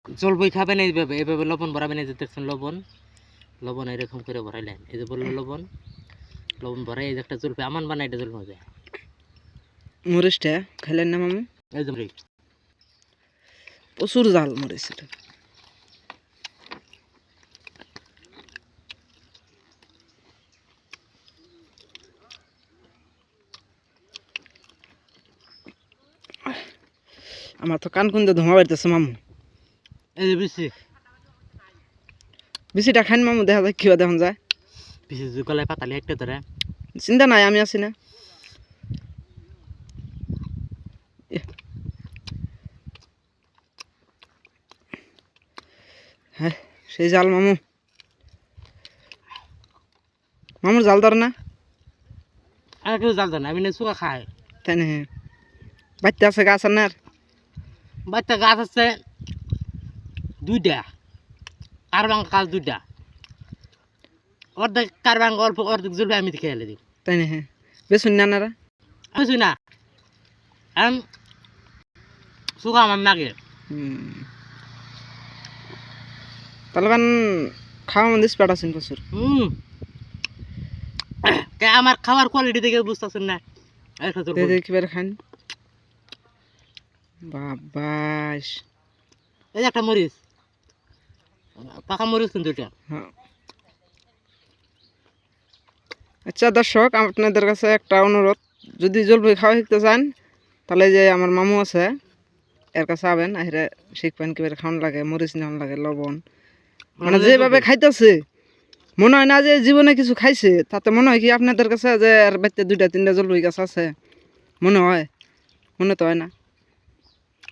জলপাই খাবেন এইভাবে, এভাবে লবণ ভরাবেন। এই যে দেখছেন লবণ, লবণ এরকম করে ভরাইলেন। এই যে বললো লবণ, লবণ ভরাই এই যে একটা জলপাই আমান বানাই, এটা জলপাই যায়। মরিচটা খাইলেন না মামু? এই যে প্রচুর জাল মরিচ এটা। আমার তো কান কুন্দে ধোঁয়া বাড়িতেছে মামু। এই যে বেশি বেশিটা খাইন মামু, দেখা যায় কিবা দেখুন যায়। বেশি গলায় পাতালি একটা ধরে। চিন্তা নাই, আমি আছি না। হ্যাঁ সেই জাল মামু। মামুর জাল ধরে না? আর কেউ জাল দেয় না, আমি না চুকা খাই। তাই না? বাচ্চা আছে গাছ আর না? বাচ্চা গাছ আছে দুইটা, কারবাং গাছ দুইটা, অর্ধেক কারবাং অল্প, অর্ধেক জলপাই আমি খেয়ে দিই। তাই না? হ্যাঁ বেশুন না নারা? আমি না চুকা আমার নাগে। তাহলে খাওয়া মধ্যে স্পাট আছেন প্রচুর। আমার খাবার কোয়ালিটি দেখে বুঝতেছেন না। কিভাবে খান বাবাস। এই যে একটা মরিচ, পাকা মরিচ কিন্তু এটা। আচ্ছা দর্শক, আপনাদের কাছে একটা অনুরোধ, যদি জলপাই খাওয়া শিখতে চান তাহলে যে আমার মামু আছে এর কাছে আবেন, আহিরে শিখবেন কিভাবে খাওয়ান লাগে, মরিচ নেওয়ান লাগে, লবণ। মানে যেভাবে খাইতেছে মনে হয় না যে জীবনে কিছু খাইছে, তাতে মনে হয় কি আপনাদের কাছে যে আর বাড়িতে 2-3টা জলপাই গাছ আছে, মনে হয়? মনে তো হয় না।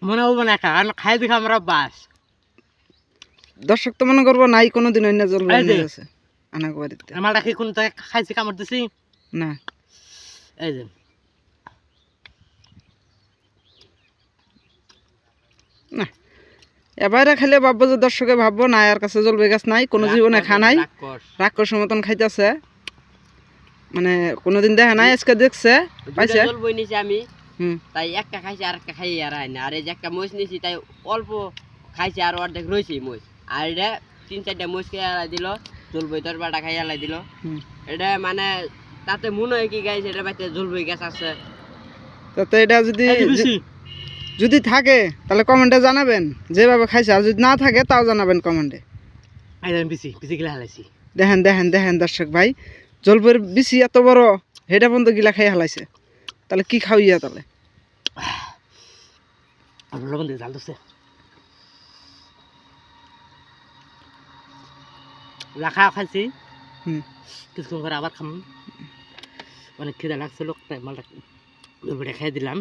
মনে হবো না, কারণ খাই দেখে আমরা বাস। দর্শক তো মনে করবো নাই কোনোদিন অন্য জলপাই আছে আনা বাড়িতে। আমার কি কোন খাইছি কামড় দিছি না? এই যে না, এবারে খেলে ভাববো যে দর্শকে ভাববো না আর কাছে জলপাই গাছ নাই, কোনো জীবনে খা নাই, রাক্ষসের মতন খাইতেছে, মানে কোনোদিন দেখা নাই, আজকে দেখছে পাইছে। জলপাই নিছি আমি, তাই একটা খাইছি আর একটা খাই আর হয় না। আর এই যে একটা মরিচ নিছি তাই অল্প খাইছি আর অর্ধেক রয়েছে মরিচ। আর এটা 3-4টা মরিচ খেয়ে আলাই দিল, জলপাই তরবাটা খাই আলাই দিল। এটা মানে তাতে মনে হয় কি গাইছে এটা বাইতে জলপাই গাছ আছে। তাতে এটা যদি থাকে তাহলে কমেন্টে জানাবেন যেভাবে খাইছে, আর যদি না থাকে তাও জানাবেন কমেন্টে। দেখেন দেখেন দেখেন দর্শক ভাই, জলপাইয়ের বিচি এত বড়, হেটা পর্যন্ত গিলা খাই হালাইছে, তাহলে কি খাওয়াইয়া? তাহলে রাখা খাইছি কিছুক্ষণ করে আবার খাম, অনেক খিদা লাগছিল, তাই মালটা খাই দিলাম।